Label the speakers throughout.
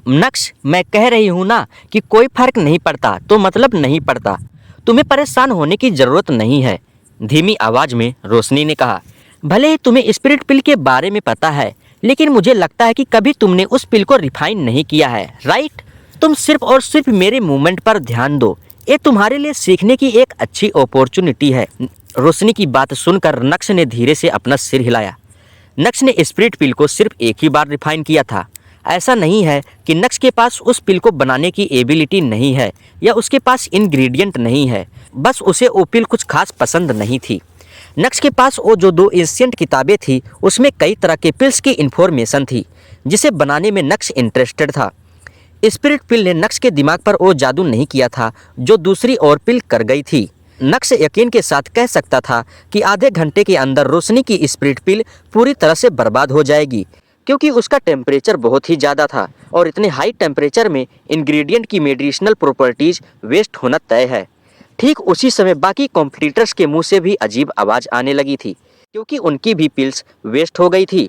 Speaker 1: नक्श, मैं कह रही हूँ ना कि कोई फर्क नहीं पड़ता तो मतलब नहीं पड़ता। तुम्हें परेशान होने की जरूरत नहीं है, धीमी आवाज में रोशनी ने कहा। भले ही तुम्हें स्पिरिट पिल के बारे में पता है, लेकिन मुझे लगता है कि कभी तुमने उस पिल को रिफाइन नहीं किया है, राइट? तुम सिर्फ और सिर्फ मेरे मूवमेंट पर ध्यान दो। ये तुम्हारे लिए सीखने की एक अच्छी अपॉर्चुनिटी है। रोशनी की बात सुनकर नक्श ने धीरे से अपना सिर हिलाया। नक्श ने स्पिरिट पिल को सिर्फ एक ही बार रिफाइन किया था। ऐसा नहीं है कि नक्श के पास उस पिल को बनाने की एबिलिटी नहीं है या उसके पास इंग्रेडिएंट नहीं है, बस उसे वो पिल कुछ खास पसंद नहीं थी। नक्श के पास वो जो 2 एशियंट किताबें थी, उसमें कई तरह के पिल्स की इन्फॉर्मेशन थी जिसे बनाने में नक्श इंटरेस्टेड था। स्पिरिट पिल ने नक्श के दिमाग पर वो जादू नहीं किया था जो दूसरी और पिल कर गई थी। नक्श यकीन के साथ कह सकता था कि आधे घंटे के अंदर रोशनी की स्पिरिट पिल पूरी तरह से बर्बाद हो जाएगी, क्योंकि उसका टेम्परेचर बहुत ही ज़्यादा था और इतने हाई टेम्परेचर में इंग्रेडिएंट की मेडिसिनल प्रॉपर्टीज वेस्ट होना तय है। ठीक उसी समय बाकी कॉम्पिटिटर्स के मुंह से भी अजीब आवाज़ आने लगी थी, क्योंकि उनकी भी पिल्स वेस्ट हो गई थी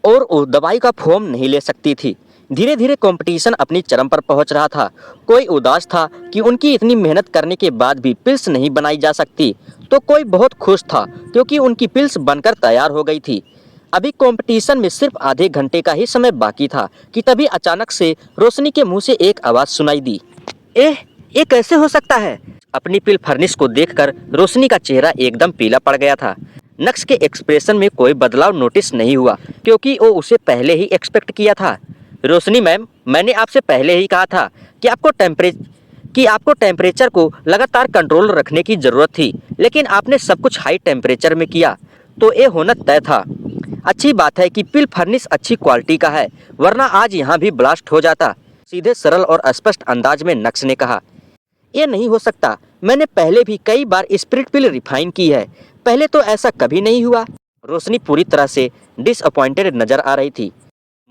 Speaker 1: और वो दवाई का फॉर्म नहीं ले सकती थी। धीरे धीरे कंपटीशन अपनी चरम पर पहुंच रहा था। कोई उदास था कि उनकी इतनी मेहनत करने के बाद भी पिल्स नहीं बनाई जा सकती, तो कोई बहुत खुश था क्योंकि उनकी पिल्स बनकर तैयार हो गई थी। अभी कंपटीशन में सिर्फ आधे घंटे का ही समय बाकी था कि तभी अचानक से रोशनी के मुंह से एक आवाज़ सुनाई दी। ये कैसे हो सकता है? अपनी पिल फर्निश को देखकर रोशनी का चेहरा एकदम पीला पड़ गया था। नक्श के एक्सप्रेशन में कोई बदलाव नोटिस नहीं हुआ, क्योंकि वो उसे पहले ही एक्सपेक्ट किया था। रोशनी मैम, मैंने आपसे पहले ही कहा था कि आपको टेम्परेचर को लगातार कंट्रोल रखने की ज़रूरत थी, लेकिन आपने सब कुछ हाई टेम्परेचर में किया, तो ये होना तय था। अच्छी बात है कि पिल फर्निश अच्छी क्वालिटी का है, वरना आज यहाँ भी ब्लास्ट हो जाता। सीधे सरल और स्पष्ट अंदाज में नक्श ने कहा। ये नहीं हो सकता, मैंने पहले भी कई बार स्पिरिट पिल रिफाइन की है, पहले तो ऐसा कभी नहीं हुआ। रोशनी पूरी तरह से डिसअपॉइंटेड नजर आ रही थी।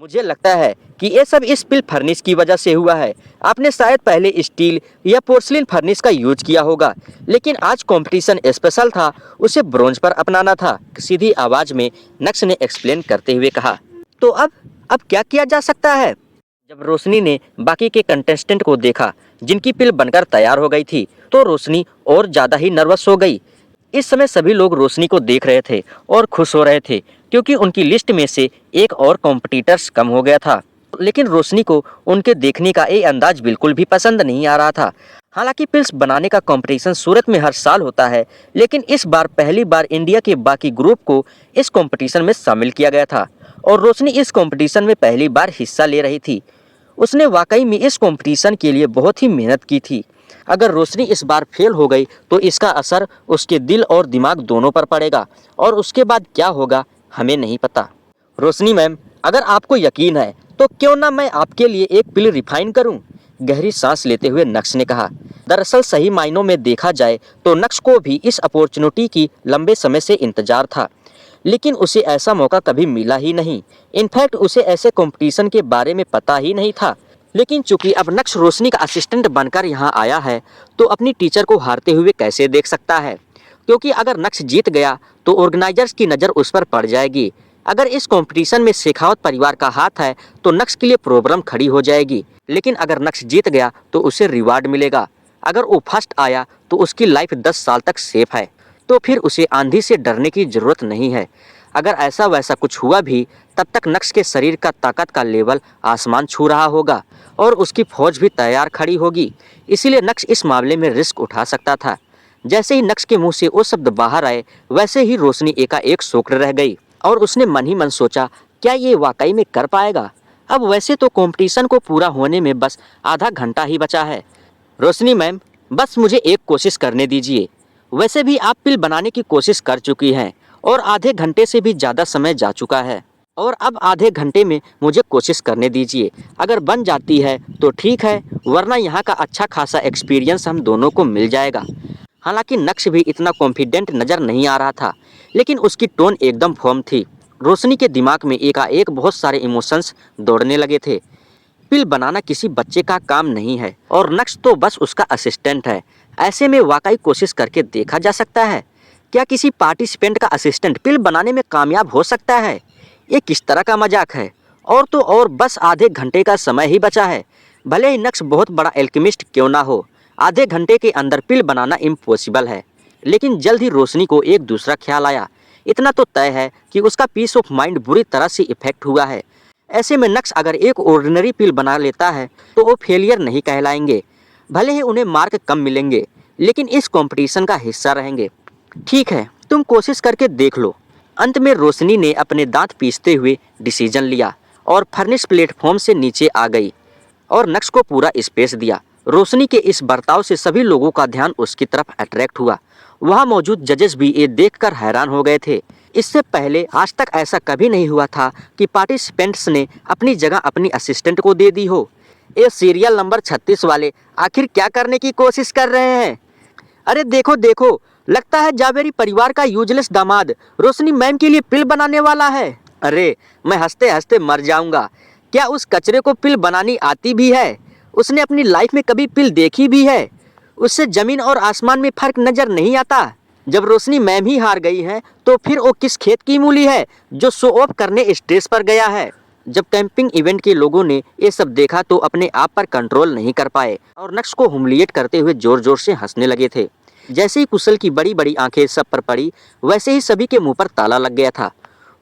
Speaker 1: मुझे लगता है कि ये सब इस पिल फर्निश की वजह से हुआ है। आपने शायद पहले स्टील या पोर्सलिन फर्निश का यूज किया होगा, लेकिन आज कंपटीशन स्पेशल था, उसे ब्रोंज पर अपनाना था, सीधी आवाज में नक्श ने एक्सप्लेन करते हुए कहा। तो अब क्या किया जा सकता है? जब रोशनी ने बाकी के कंटेस्टेंट को देखा जिनकी पिल बनकर तैयार हो गई थी, तो रोशनी और ज़्यादा ही नर्वस हो गई। इस समय सभी लोग रोशनी को देख रहे थे और खुश हो रहे थे, क्योंकि उनकी लिस्ट में से एक और कॉम्पिटिटर्स कम हो गया था। लेकिन रोशनी को उनके देखने का ये अंदाज बिल्कुल भी पसंद नहीं आ रहा था। हालांकि पिल्स बनाने का कंपटीशन सूरत में हर साल होता है, लेकिन इस बार पहली बार इंडिया के बाकी ग्रुप को इस कंपटीशन में शामिल किया गया था और रोशनी इस कंपटीशन में पहली बार हिस्सा ले रही थी। उसने वाकई में इस कंपटीशन के लिए बहुत ही मेहनत की थी। अगर रोशनी इस बार फेल हो गई तो इसका असर उसके दिल और दिमाग दोनों पर पड़ेगा, और उसके बाद क्या होगा हमें नहीं पता। रोशनी मैम, अगर आपको यकीन है तो क्यों ना मैं आपके लिए एक पिल रिफाइन करूं? गहरी सांस लेते हुए नक्श ने कहा। दरअसल सही मायनों में देखा जाए तो नक्श को भी इस अपॉर्चुनिटी की लंबे समय से इंतजार था, लेकिन उसे ऐसा मौका कभी मिला ही नहीं। इनफैक्ट उसे ऐसे कंपटीशन के बारे में पता ही नहीं था। लेकिन चूंकि अब नक्श रोशनी का असिस्टेंट बनकर यहाँ आया है, तो अपनी टीचर को हारते हुए कैसे देख सकता है? क्योंकि अगर नक्श जीत गया तो ऑर्गेनाइजर्स की नज़र उस पर पड़ जाएगी। अगर इस कंपटीशन में शेखावत परिवार का हाथ है तो नक्श के लिए प्रॉब्लम खड़ी हो जाएगी। लेकिन अगर नक्श जीत गया तो उसे रिवार्ड मिलेगा। अगर वो फर्स्ट आया तो उसकी लाइफ 10 साल तक सेफ है, तो फिर उसे आंधी से डरने की ज़रूरत नहीं है। अगर ऐसा वैसा कुछ हुआ भी, तब तक नक्श के शरीर का ताकत का लेवल आसमान छू रहा होगा और उसकी फौज भी तैयार खड़ी होगी। इसीलिए नक्श इस मामले में रिस्क उठा सकता था। जैसे ही नक्श के मुंह से वो शब्द बाहर आए, वैसे ही रोशनी एकाएक सोच रह गई और उसने मन ही मन सोचा, क्या ये वाकई में कर पाएगा? अब वैसे तो कंपटीशन को पूरा होने में बस आधा घंटा ही बचा है। रोशनी मैम, बस मुझे एक कोशिश करने दीजिए। वैसे भी आप पिल बनाने की कोशिश कर चुकी हैं और आधे घंटे से भी ज़्यादा समय जा चुका है, और अब आधे घंटे में मुझे कोशिश करने दीजिए। अगर बन जाती है तो ठीक है, वरना यहाँ का अच्छा खासा एक्सपीरियंस हम दोनों को मिल जाएगा। हालांकि नक्श भी इतना कॉन्फिडेंट नज़र नहीं आ रहा था, लेकिन उसकी टोन एकदम फर्म थी। रोशनी के दिमाग में एकाएक बहुत सारे इमोशंस दौड़ने लगे थे। पिल बनाना किसी बच्चे का काम नहीं है और नक्श तो बस उसका असिस्टेंट है। ऐसे में वाकई कोशिश करके देखा जा सकता है। क्या किसी पार्टिसिपेंट का असिस्टेंट पिल बनाने में कामयाब हो सकता है? ये किस तरह का मजाक है? और तो और बस आधे घंटे का समय ही बचा है। भले ही नक्श बहुत बड़ा एल्केमिस्ट क्यों ना हो, आधे घंटे के अंदर पिल बनाना इम्पॉसिबल है। लेकिन जल्द ही रोशनी को एक दूसरा ख्याल आया। इतना तो तय है कि उसका पीस ऑफ माइंड बुरी तरह से इफेक्ट हुआ है। ऐसे में नक्श अगर एक ऑर्डिनरी पिल बना लेता है तो वो फेलियर नहीं कहलाएंगे। भले ही उन्हें मार्क कम मिलेंगे, लेकिन इस कंपटीशन का हिस्सा रहेंगे। ठीक है, तुम कोशिश करके देख लो। अंत में रोशनी ने अपने दांत पीसते हुए डिसीजन लिया और फर्निश प्लेटफॉर्म से नीचे आ गई और नक्श को पूरा स्पेस दिया। रोशनी के इस बर्ताव से सभी लोगों का ध्यान उसकी तरफ अट्रैक्ट हुआ। वहाँ मौजूद जजेस भी ये देखकर हैरान हो गए थे। इससे पहले आज तक ऐसा कभी नहीं हुआ था कि पार्टिसिपेंट्स ने अपनी जगह अपनी असिस्टेंट को दे दी हो। ये सीरियल नंबर 36 वाले आखिर क्या करने की कोशिश कर रहे हैं? अरे देखो देखो, लगता है जावेरी परिवार का यूजलेस दामाद रोशनी मैम के लिए पिल बनाने वाला है। अरे मैं हंसते हंसते मर जाऊंगा। क्या उस कचरे को पिल बनानी आती भी है? उसने अपनी लाइफ में कभी पिल देखी भी है? उससे जमीन और आसमान में फर्क नजर नहीं आता। जब रोशनी मैम ही हार गई है तो फिर वो किस खेत की मूली है जो शो ऑफ करने स्टेज पर गया है। जब कैंपिंग इवेंट के लोगों ने ये सब देखा तो अपने आप पर कंट्रोल नहीं कर पाए और नक्श को हुम्लिएट करते हुए जोर जोर से हंसने लगे थे। जैसे ही कुशल की बड़ी बड़ी आंखें सब पर पड़ी, वैसे ही सभी के मुंह पर ताला लग गया था।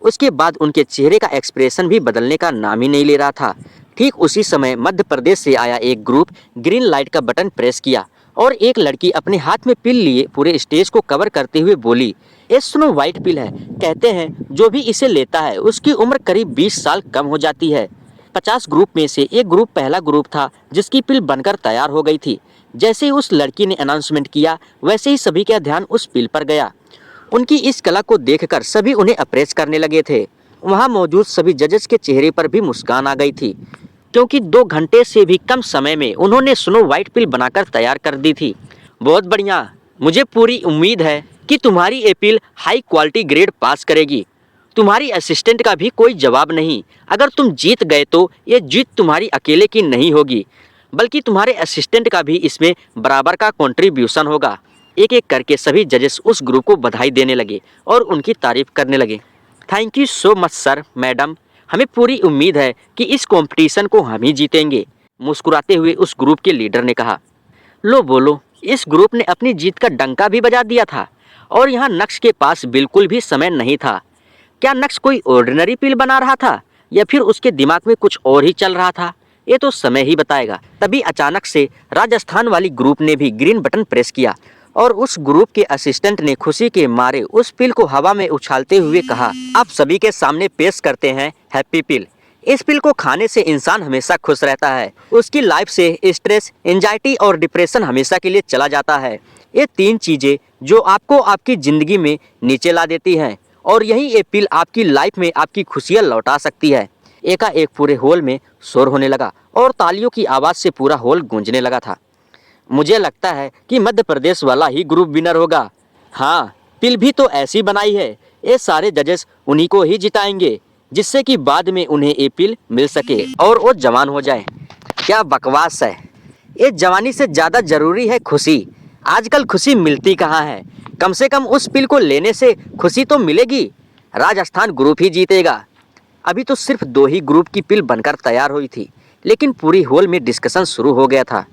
Speaker 1: उसके बाद उनके चेहरे का एक्सप्रेशन भी बदलने का नाम ही नहीं ले रहा था। ठीक उसी समय मध्य प्रदेश से आया एक ग्रुप ग्रीन लाइट का बटन प्रेस किया और एक लड़की अपने हाथ में पिल लिए पूरे स्टेज को कवर करते हुए बोली, ये स्नो वाइट पिल है। कहते हैं जो भी इसे लेता है उसकी उम्र करीब 20 साल कम हो जाती है। 50 ग्रुप में से एक ग्रुप पहला ग्रुप था जिसकी पिल बनकर तैयार हो गई थी। जैसे ही उस लड़की ने अनाउंसमेंट किया, वैसे ही सभी का ध्यान उस पिल पर गया। उनकी इस कला को देखकर सभी उन्हें अप्रेस करने लगे थे। वहाँ मौजूद सभी जजेस के चेहरे पर भी मुस्कान आ गई थी, क्योंकि 2 घंटे से भी कम समय में उन्होंने स्नो वाइट पिल बनाकर तैयार कर दी थी। बहुत बढ़िया, मुझे पूरी उम्मीद है कि तुम्हारी ये पिल हाई क्वालिटी ग्रेड पास करेगी। तुम्हारी असिस्टेंट का भी कोई जवाब नहीं। अगर तुम जीत गए तो ये जीत तुम्हारी अकेले की नहीं होगी, बल्कि तुम्हारे असिस्टेंट का भी इसमें बराबर का कंट्रीब्यूशन होगा। एक एक करके सभी जजेस उस ग्रुप को बधाई देने लगे और उनकी तारीफ करने लगे। Thank you so much sir, madam. हमें पूरी उम्मीद है कि इस कंपटीशन को हम ही जीतेंगे, मुस्कुराते हुए उस ग्रुप के लीडर ने कहा। लो बोलो, इस ग्रुप ने अपनी जीत का डंका भी बजा दिया था और यहाँ नक्श के पास बिल्कुल भी समय नहीं था। क्या नक्श कोई ऑर्डिनरी पिल बना रहा था या फिर उसके दिमाग में कुछ और ही चल रहा था? ये तो समय ही बताएगा। तभी अचानक से राजस्थान वाली ग्रुप ने भी ग्रीन बटन प्रेस किया और उस ग्रुप के असिस्टेंट ने खुशी के मारे उस पिल को हवा में उछालते हुए कहा, आप सभी के सामने पेश करते हैं हैप्पी पिल। इस पिल को खाने से इंसान हमेशा खुश रहता है। उसकी लाइफ से स्ट्रेस, एंजाइटी और डिप्रेशन हमेशा के लिए चला जाता है। ये 3 चीजें जो आपको आपकी जिंदगी में नीचे ला देती हैं और यही ये पिल आपकी लाइफ में आपकी खुशियाँ लौटा सकती है। एकाएक पूरे हॉल में शोर होने लगा और तालियों की आवाज़ से पूरा हॉल गूंजने लगा था। मुझे लगता है कि मध्य प्रदेश वाला ही ग्रुप विनर होगा। हाँ, पिल भी तो ऐसी बनाई है। ये सारे जजेस उन्हीं को ही जिताएंगे, जिससे कि बाद में उन्हें ये पिल मिल सके और वो जवान हो जाए। क्या बकवास है। ये जवानी से ज़्यादा ज़रूरी है खुशी। आजकल खुशी मिलती कहाँ है? कम से कम उस पिल को लेने से खुशी तो मिलेगी। राजस्थान ग्रुप ही जीतेगा। अभी तो सिर्फ 2 ही ग्रुप की पिल बनकर तैयार हुई थी, लेकिन पूरी हॉल में डिस्कशन शुरू हो गया था।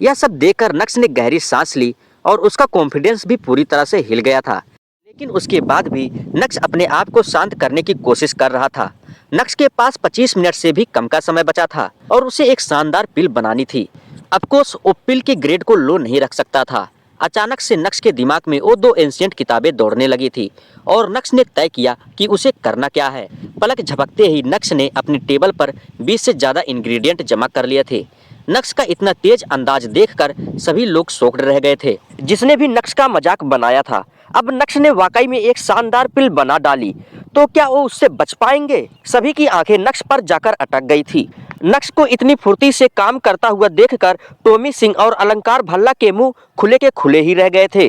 Speaker 1: यह सब देखकर नक्श ने गहरी सांस ली और उसका कॉन्फिडेंस भी पूरी तरह से हिल गया था। लेकिन उसके बाद भी नक्श अपने आप को शांत करने की कोशिश कर रहा था। नक्श के पास 25 मिनट से भी कम का समय बचा था और उसे एक शानदार पिल बनानी थी। अफकोर्स वो पिल के ग्रेड को लो नहीं रख सकता था। अचानक से नक्श के दिमाग में वो 2 एंशिएंट किताबें दौड़ने लगी थी और नक्श ने तय किया कि उसे करना क्या है। पलक झपकते ही नक्श ने अपनी टेबल पर 20 से ज़्यादा इंग्रेडिएंट जमा कर लिए थे। नक्श का इतना तेज अंदाज देखकर सभी लोग शॉक्ड रह गए थे। जिसने भी नक्श का मजाक बनाया था, अब नक्श ने वाकई में एक शानदार पिल बना डाली, तो क्या वो उससे बच पाएंगे? सभी की आंखें नक्श पर जाकर अटक गई थी। नक्श को इतनी फुर्ती से काम करता हुआ देखकर टॉमी सिंह और अलंकार भल्ला के मुंह खुले के खुले ही रह गए थे।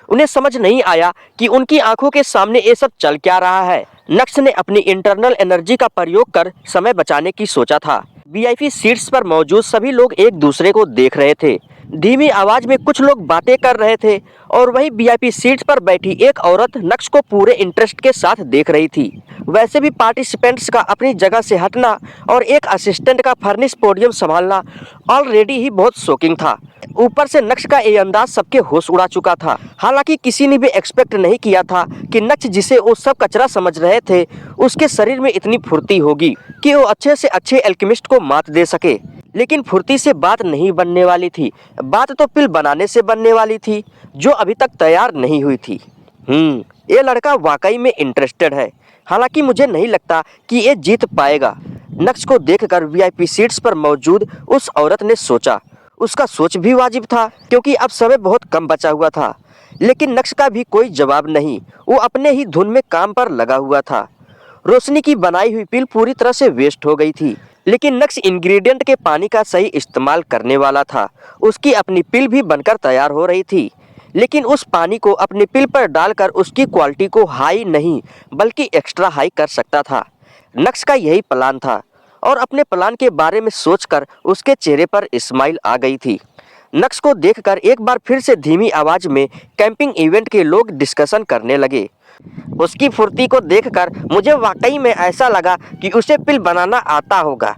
Speaker 1: उन्हें समझ नहीं आया कि उनकी आंखों के सामने ये सब चल क्या रहा है। नक्श ने अपनी इंटरनल एनर्जी का प्रयोग कर समय बचाने की सोचा था। वीआईपी सीट्स पर मौजूद सभी लोग एक दूसरे को देख रहे थे। धीमी आवाज में कुछ लोग बातें कर रहे थे और वही वीआईपी सीट पर बैठी एक औरत नक्श को पूरे इंटरेस्ट के साथ देख रही थी। वैसे भी पार्टिसिपेंट्स का अपनी जगह से हटना और एक असिस्टेंट का फर्निश पोडियम संभालना ऑलरेडी ही बहुत शॉकिंग था। ऊपर से नक्श का ये अंदाज सबके होश उड़ा चुका था। हालांकि किसी ने भी एक्सपेक्ट नहीं किया था कि नक्श, जिसे वो सब कचरा समझ रहे थे, उसके शरीर में इतनी फुर्ती होगी कि वो अच्छे से अच्छे एल्केमिस्ट को मात दे सके। लेकिन फुर्ती से बात नहीं बनने वाली थी, बात तो पिल बनाने से बनने वाली थी, जो अभी तक तैयार नहीं हुई थी। ये लड़का वाकई में इंटरेस्टेड है। हालांकि मुझे नहीं लगता कि ये जीत पाएगा। नक्श को देखकर वीआईपी सीट्स पर मौजूद उस औरत ने सोचा। उसका सोच भी वाजिब था, क्योंकि अब समय बहुत कम बचा हुआ था। लेकिन नक्श का भी कोई जवाब नहीं। वो अपने ही धुन में काम पर लगा हुआ था। रोशनी की बनाई हुई पिल पूरी तरह से वेस्ट हो गई थी, लेकिन नक्श इंग्रेडिएंट के पानी का सही इस्तेमाल करने वाला था। उसकी अपनी पिल भी बनकर तैयार हो रही थी, लेकिन उस पानी को अपनी पिल पर डालकर उसकी क्वालिटी को हाई नहीं बल्कि एक्स्ट्रा हाई कर सकता था। नक्श का यही प्लान था और अपने प्लान के बारे में सोचकर उसके चेहरे पर स्माइल आ गई थी। नक्श को देखकर एक बार फिर से धीमी आवाज में कैंपिंग इवेंट के लोग डिस्कशन करने लगे। उसकी फुर्ती को देखकर मुझे वाकई में ऐसा लगा कि उसे पिल बनाना आता होगा,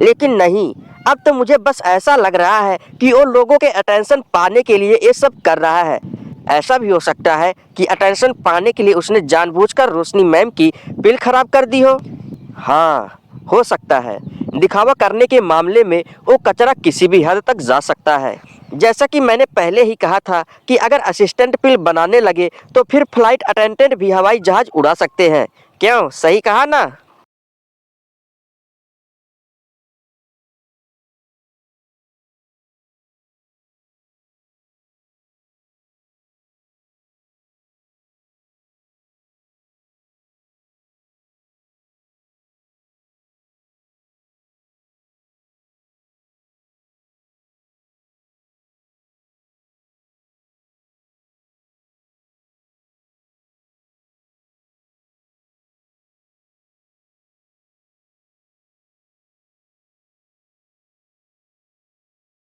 Speaker 1: लेकिन नहीं, अब तो मुझे बस ऐसा लग रहा है कि वो लोगों के अटेंशन पाने के लिए ये सब कर रहा है। ऐसा भी हो सकता है कि अटेंशन पाने के लिए उसने जानबूझकर रोशनी मैम की पिल खराब कर दी हो। हाँ, हो सकता है। दिखावा करने के मामले में वो कचरा किसी भी हद तक जा सकता है। जैसा कि मैंने पहले ही कहा था कि अगर असिस्टेंट पिल बनाने लगे तो फिर फ्लाइट अटेंडेंट भी हवाई जहाज उड़ा सकते हैं। क्यों, सही कहा ना?